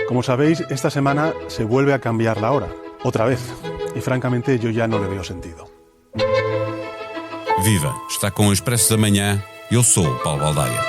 Como sabéis, esta semana se vuelve a cambiar la hora, otra vez, y francamente yo ya no le veo sentido. Viva! Está com o Expresso da Manhã. Eu sou o Paulo Baldaia.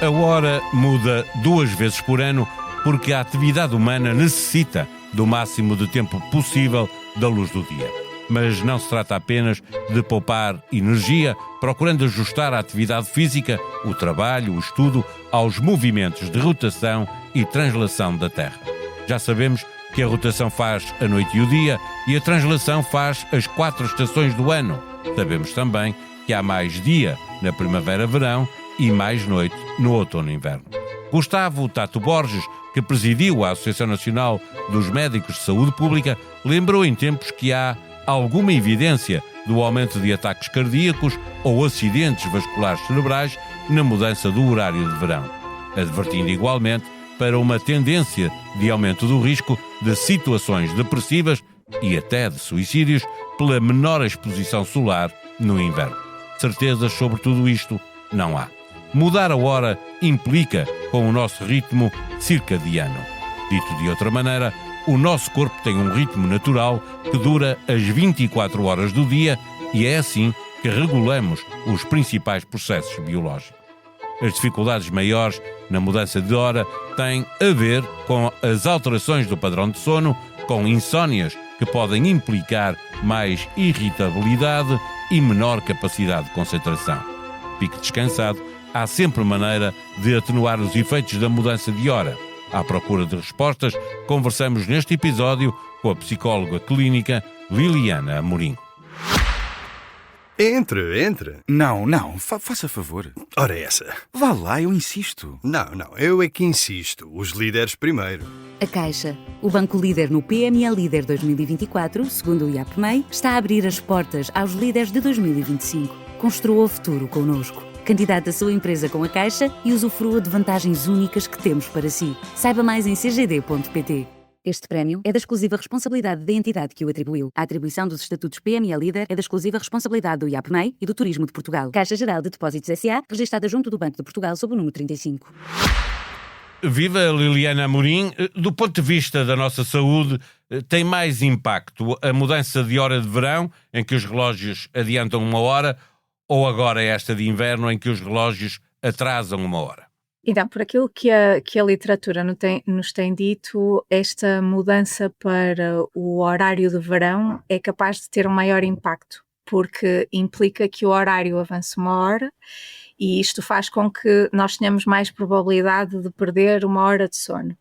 A hora muda 2 vezes por ano porque a atividade humana necessita do máximo de tempo possível da luz do dia. Mas não se trata apenas de poupar energia, procurando ajustar a atividade física, o trabalho, o estudo, aos movimentos de rotação e translação da Terra. Já sabemos que a rotação faz a noite e o dia e a translação faz as 4 estações do ano. Sabemos também que há mais dia na primavera-verão e mais noite no outono e inverno. Gustavo Tato Borges, que presidiu a Associação Nacional dos Médicos de Saúde Pública, lembrou em tempos que há alguma evidência do aumento de ataques cardíacos ou acidentes vasculares cerebrais na mudança do horário de verão, advertindo igualmente para uma tendência de aumento do risco de situações depressivas e até de suicídios pela menor exposição solar no inverno. Certezas sobre tudo isto não há. Mudar a hora implica com o nosso ritmo circadiano. Dito de outra maneira, o nosso corpo tem um ritmo natural que dura as 24 horas do dia e é assim que regulamos os principais processos biológicos. As dificuldades maiores na mudança de hora têm a ver com as alterações do padrão de sono, com insónias que podem implicar mais irritabilidade e menor capacidade de concentração. Fique descansado, há sempre maneira de atenuar os efeitos da mudança de hora. À procura de respostas, conversamos neste episódio com a psicóloga clínica Liliana Amorim. Entre. Não, faça favor. Ora essa. Vá lá, eu insisto. Não, eu é que insisto. Os líderes primeiro. A Caixa, o banco líder no PME Líder 2024, segundo o IAPMEI, está a abrir as portas aos líderes de 2025. Construa o futuro connosco. Candidate a sua empresa com a Caixa e usufrua de vantagens únicas que temos para si. Saiba mais em cgd.pt. Este prémio é da exclusiva responsabilidade da entidade que o atribuiu. A atribuição dos estatutos PME Líder é da exclusiva responsabilidade do IAPMEI e do Turismo de Portugal. Caixa Geral de Depósitos S.A., registada junto do Banco de Portugal sob o número 35. Viva Liliana Amorim. Do ponto de vista da nossa saúde, tem mais impacto a mudança de hora de verão, em que os relógios adiantam 1 hora, ou agora esta de inverno, em que os relógios atrasam 1 hora? Então, por aquilo que a literatura nos tem dito, esta mudança para o horário de verão é capaz de ter um maior impacto, porque implica que o horário avance 1 hora e isto faz com que nós tenhamos mais probabilidade de perder 1 hora de sono.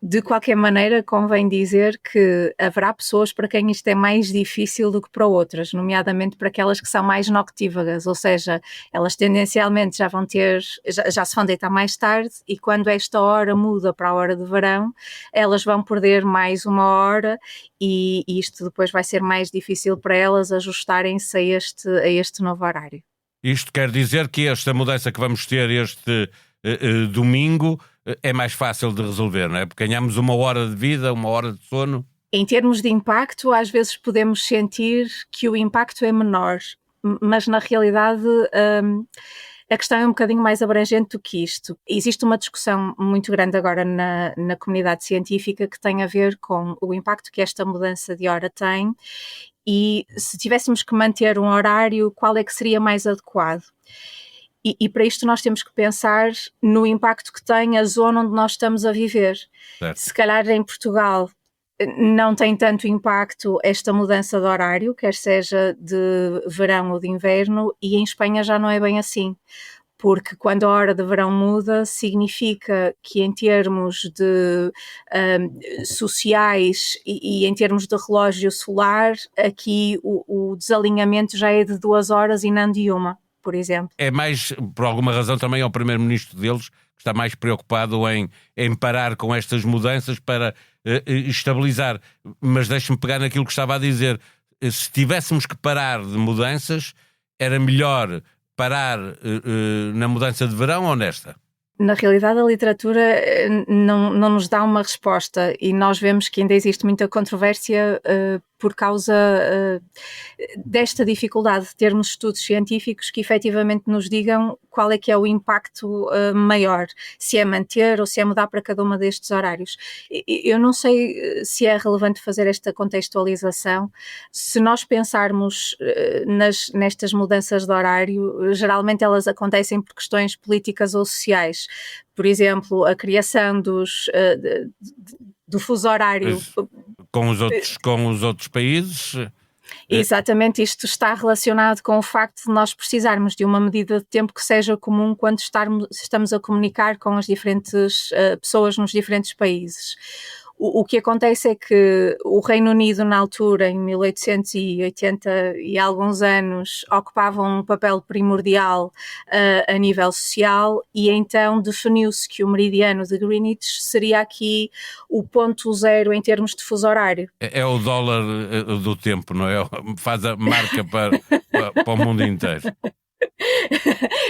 De qualquer maneira, convém dizer que haverá pessoas para quem isto é mais difícil do que para outras, nomeadamente para aquelas que são mais noctívagas, ou seja, elas tendencialmente já se vão deitar mais tarde e quando esta hora muda para a hora de verão, elas vão perder mais 1 hora e isto depois vai ser mais difícil para elas ajustarem-se a este novo horário. Isto quer dizer que esta mudança que vamos ter este domingo é mais fácil de resolver, não é? Porque ganhamos 1 hora de vida, 1 hora de sono. Em termos de impacto, às vezes podemos sentir que o impacto é menor, mas na realidade a questão é um bocadinho mais abrangente do que isto. Existe uma discussão muito grande agora na comunidade científica que tem a ver com o impacto que esta mudança de hora tem e se tivéssemos que manter um horário, qual é que seria mais adequado? E para isto nós temos que pensar no impacto que tem a zona onde nós estamos a viver. Certo. Se calhar em Portugal não tem tanto impacto esta mudança de horário, quer seja de verão ou de inverno, e em Espanha já não é bem assim. Porque quando a hora de verão muda, significa que em termos de sociais e em termos de relógio solar, aqui o desalinhamento já é de 2 horas e não de 1. Por exemplo. É mais, por alguma razão, também é o primeiro-ministro deles que está mais preocupado em parar com estas mudanças para estabilizar. Mas deixe-me pegar naquilo que estava a dizer. Se tivéssemos que parar de mudanças, era melhor parar na mudança de verão ou nesta? Na realidade, a literatura não nos dá uma resposta e nós vemos que ainda existe muita controvérsia por causa desta dificuldade de termos estudos científicos que efetivamente nos digam qual é que é o impacto maior, se é manter ou se é mudar para cada uma destes horários. Eu não sei se é relevante fazer esta contextualização. Se nós pensarmos nestas mudanças de horário, geralmente elas acontecem por questões políticas ou sociais. Por exemplo, a criação do fuso horário com os outros países. Exatamente, isto está relacionado com o facto de nós precisarmos de uma medida de tempo que seja comum quando estamos a comunicar com as diferentes pessoas nos diferentes países. O que acontece é que o Reino Unido, na altura, em 1880 e alguns anos, ocupava um papel primordial a nível social, e então definiu-se que o meridiano de Greenwich seria aqui o ponto zero em termos de fuso horário. É o dólar do tempo, não é? Faz a marca para o mundo inteiro.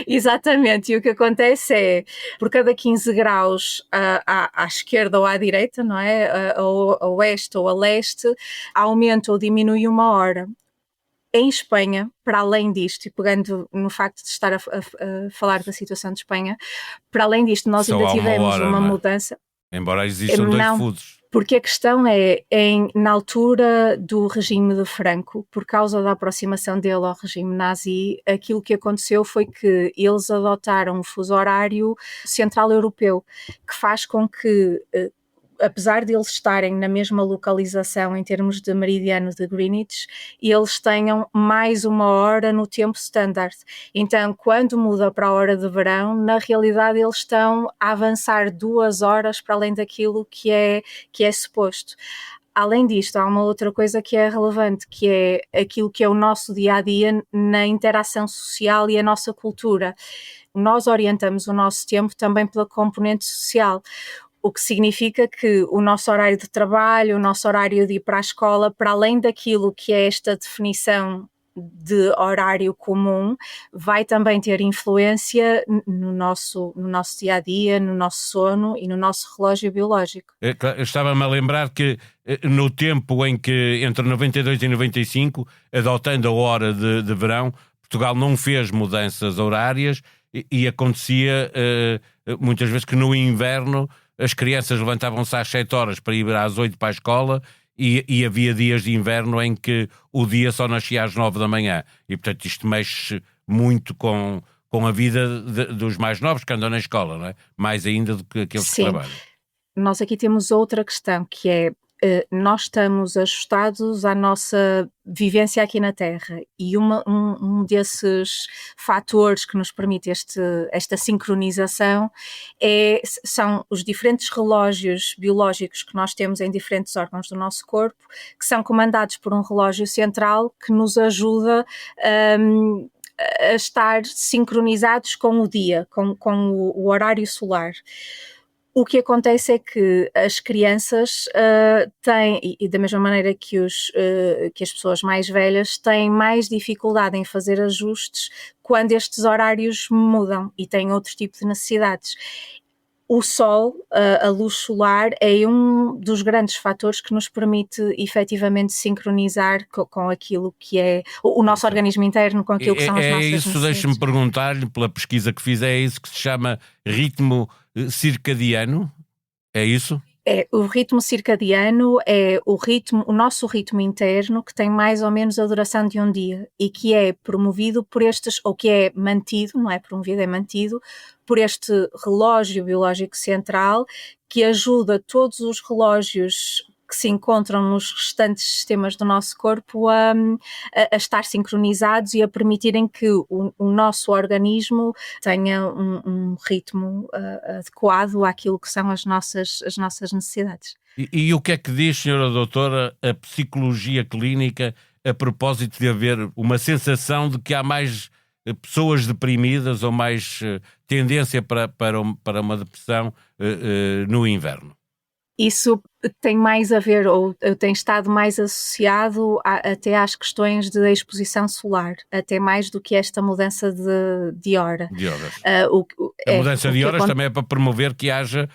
Exatamente, e o que acontece é, por cada 15 graus à esquerda ou à direita, não é? A oeste ou a leste, aumenta ou diminui 1 hora. Em Espanha, para além disto, e pegando no facto de estar a falar da situação de Espanha, para além disto, nós ainda tivemos uma mudança. Embora existam dois fusos. Porque a questão é, na altura do regime de Franco, por causa da aproximação dele ao regime nazi, aquilo que aconteceu foi que eles adotaram o fuso horário central europeu, que faz com que, apesar de eles estarem na mesma localização em termos de meridiano de Greenwich, eles tenham mais 1 hora no tempo standard. Então, quando muda para a hora de verão, na realidade eles estão a avançar 2 horas para além daquilo que é suposto. Além disto, há uma outra coisa que é relevante, que é aquilo que é o nosso dia-a-dia na interação social e a nossa cultura. Nós orientamos o nosso tempo também pela componente social, o que significa que o nosso horário de trabalho, o nosso horário de ir para a escola, para além daquilo que é esta definição de horário comum, vai também ter influência no nosso dia-a-dia, no nosso sono e no nosso relógio biológico. Estava-me a lembrar que no tempo em que, entre 92 e 95, adotando a hora de verão, Portugal não fez mudanças horárias e acontecia muitas vezes que no inverno as crianças levantavam-se às 7 horas para ir às 8 para a escola e havia dias de inverno em que o dia só nascia às 9 da manhã. E, portanto, isto mexe muito com a vida dos mais novos que andam na escola, não é? Mais ainda do que aqueles que trabalham. Nós aqui temos outra questão, que é nós estamos ajustados à nossa vivência aqui na Terra, e um desses fatores que nos permite esta sincronização são os diferentes relógios biológicos que nós temos em diferentes órgãos do nosso corpo, que são comandados por um relógio central que nos ajuda a estar sincronizados com o dia, com o horário solar. O que acontece é que as crianças têm, e da mesma maneira que as pessoas mais velhas, têm mais dificuldade em fazer ajustes quando estes horários mudam e têm outro tipo de necessidades. O sol, a luz solar, é um dos grandes fatores que nos permite efetivamente sincronizar com aquilo que é o nosso organismo interno, com aquilo que são as nossas necessidades. É isso, deixe-me perguntar-lhe, pela pesquisa que fiz, é isso que se chama ritmo circadiano? É isso? O ritmo circadiano é o nosso ritmo interno, que tem mais ou menos a duração de um dia e que é promovido por ou que é mantido, não é promovido, é mantido por este relógio biológico central, que ajuda todos os relógios que se encontram nos restantes sistemas do nosso corpo a estar sincronizados e a permitirem que o nosso organismo tenha um ritmo adequado àquilo que são as nossas necessidades. E o que é que diz, senhora doutora, a psicologia clínica a propósito de haver uma sensação de que há mais pessoas deprimidas ou mais tendência para uma depressão no inverno? Isso tem mais a ver, ou tem estado mais associado até às questões de exposição solar, até mais do que esta mudança de hora. De horas. A mudança de horas também é para promover que haja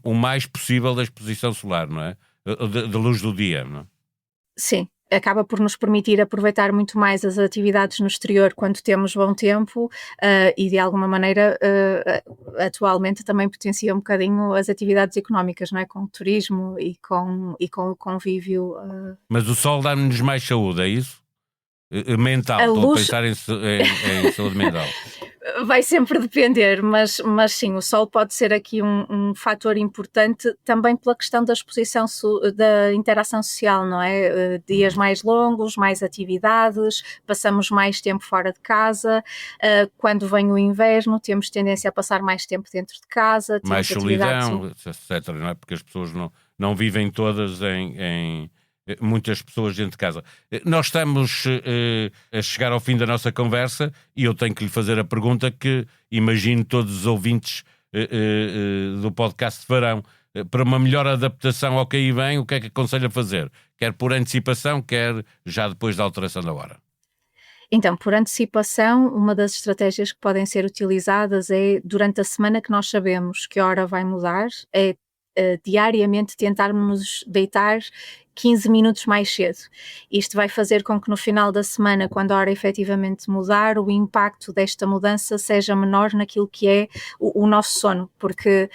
o mais possível da exposição solar, não é? De luz do dia, não é? Sim. Acaba por nos permitir aproveitar muito mais as atividades no exterior quando temos bom tempo e de alguma maneira atualmente também potencia um bocadinho as atividades económicas, não é? Com o turismo e com o convívio. Mas o sol dá-nos mais saúde, é isso? Mental, estou a pensar em saúde mental. Vai sempre depender, mas sim, o sol pode ser aqui um fator importante também pela questão da exposição, da interação social, não é? Dias mais longos, mais atividades, passamos mais tempo fora de casa, quando vem o inverno temos tendência a passar mais tempo dentro de casa. Mais solidão, etc., não é? Porque as pessoas não vivem todas muitas pessoas dentro de casa. Nós estamos a chegar ao fim da nossa conversa e eu tenho que lhe fazer a pergunta que imagino todos os ouvintes do podcast farão. Para uma melhor adaptação ao que aí vem, o que é que aconselha fazer? Quer por antecipação, quer já depois da alteração da hora? Então, por antecipação, uma das estratégias que podem ser utilizadas é, durante a semana que nós sabemos que a hora vai mudar, é diariamente tentarmos deitar 15 minutos mais cedo. Isto vai fazer com que no final da semana, quando a hora efetivamente mudar, o impacto desta mudança seja menor naquilo que é o nosso sono, porque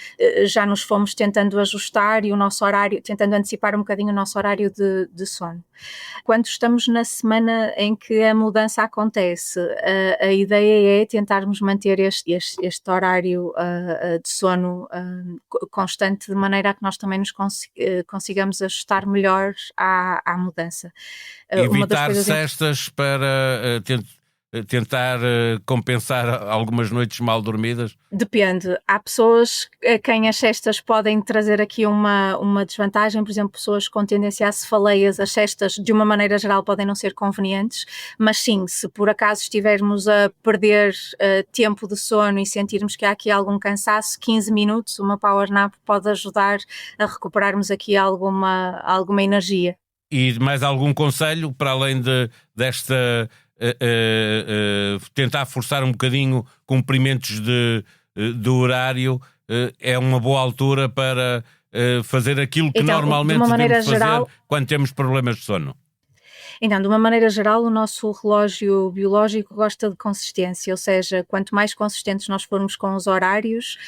já nos fomos tentando ajustar e o nosso horário, tentando antecipar um bocadinho o nosso horário de sono. Quando estamos na semana em que a mudança acontece, a ideia é tentarmos manter este horário de sono constante, de maneira a que nós também nos consigamos ajustar melhor à mudança. Evitar cestas para tentar compensar algumas noites mal dormidas? Depende. Há pessoas a quem as cestas podem trazer aqui uma desvantagem, por exemplo, pessoas com tendência a cefaleias, as cestas de uma maneira geral podem não ser convenientes, mas sim, se por acaso estivermos a perder tempo de sono e sentirmos que há aqui algum cansaço, 15 minutos, uma power nap pode ajudar a recuperarmos aqui alguma energia. E mais algum conselho para além desta tentar forçar um bocadinho cumprimentos de horário? É uma boa altura para fazer aquilo que então, normalmente devemos fazer quando temos problemas de sono? Então, de uma maneira geral, o nosso relógio biológico gosta de consistência, ou seja, quanto mais consistentes nós formos com os horários,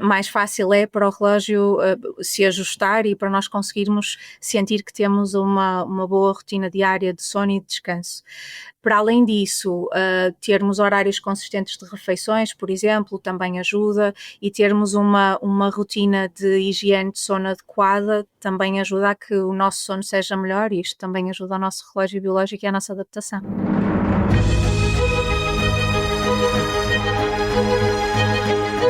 mais fácil é para o relógio se ajustar e para nós conseguirmos sentir que temos uma boa rotina diária de sono e de descanso. Para além disso, termos horários consistentes de refeições, por exemplo, também ajuda, e termos uma rotina de higiene de sono adequada também ajuda a que o nosso sono seja melhor, e isto também ajuda o nosso relógio biológico e a nossa adaptação.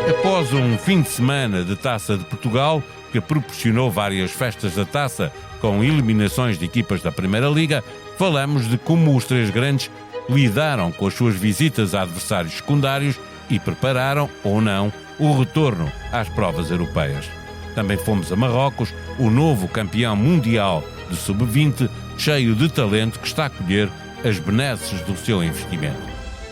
Após um fim de semana de Taça de Portugal, que proporcionou várias festas da Taça com eliminações de equipas da Primeira Liga, falamos de como os três grandes lidaram com as suas visitas a adversários secundários e prepararam, ou não, o retorno às provas europeias. Também fomos a Marrocos, o novo campeão mundial de sub-20, cheio de talento que está a colher as benesses do seu investimento.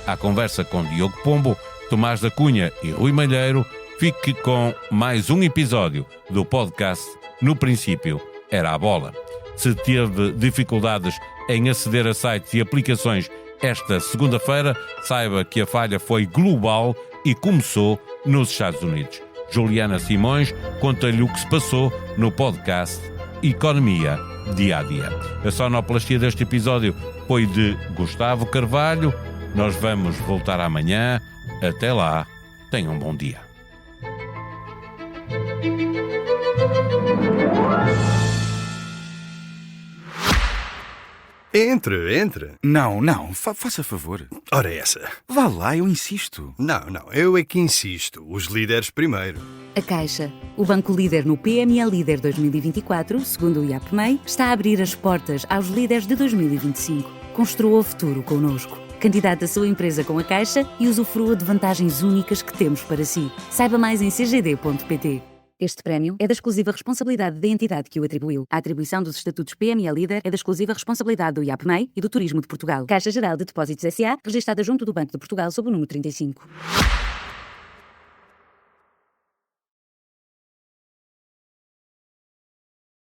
À conversa com Diogo Pombo, Tomás da Cunha e Rui Malheiro, fique com mais um episódio do podcast No Princípio Era a Bola. Se teve dificuldades em aceder a sites e aplicações esta segunda-feira, saiba que a falha foi global e começou nos Estados Unidos. Juliana Simões conta-lhe o que se passou no podcast Economia Dia a Dia. A sonoplastia deste episódio foi de Gustavo Carvalho. Nós vamos voltar amanhã. Até lá, tenham um bom dia. Entre. Não, faça favor. Ora essa. Vá lá, eu insisto. Não, eu é que insisto. Os líderes primeiro. A Caixa, o banco líder no PME Líder 2024, segundo o IAPMEI, está a abrir as portas aos líderes de 2025. Construa o futuro connosco. Candidate a sua empresa com a Caixa e usufrua de vantagens únicas que temos para si. Saiba mais em cgd.pt. Este prémio é da exclusiva responsabilidade da entidade que o atribuiu. A atribuição dos estatutos PME Líder é da exclusiva responsabilidade do IAPMEI e do Turismo de Portugal. Caixa Geral de Depósitos S.A., registada junto do Banco de Portugal sob o número 35.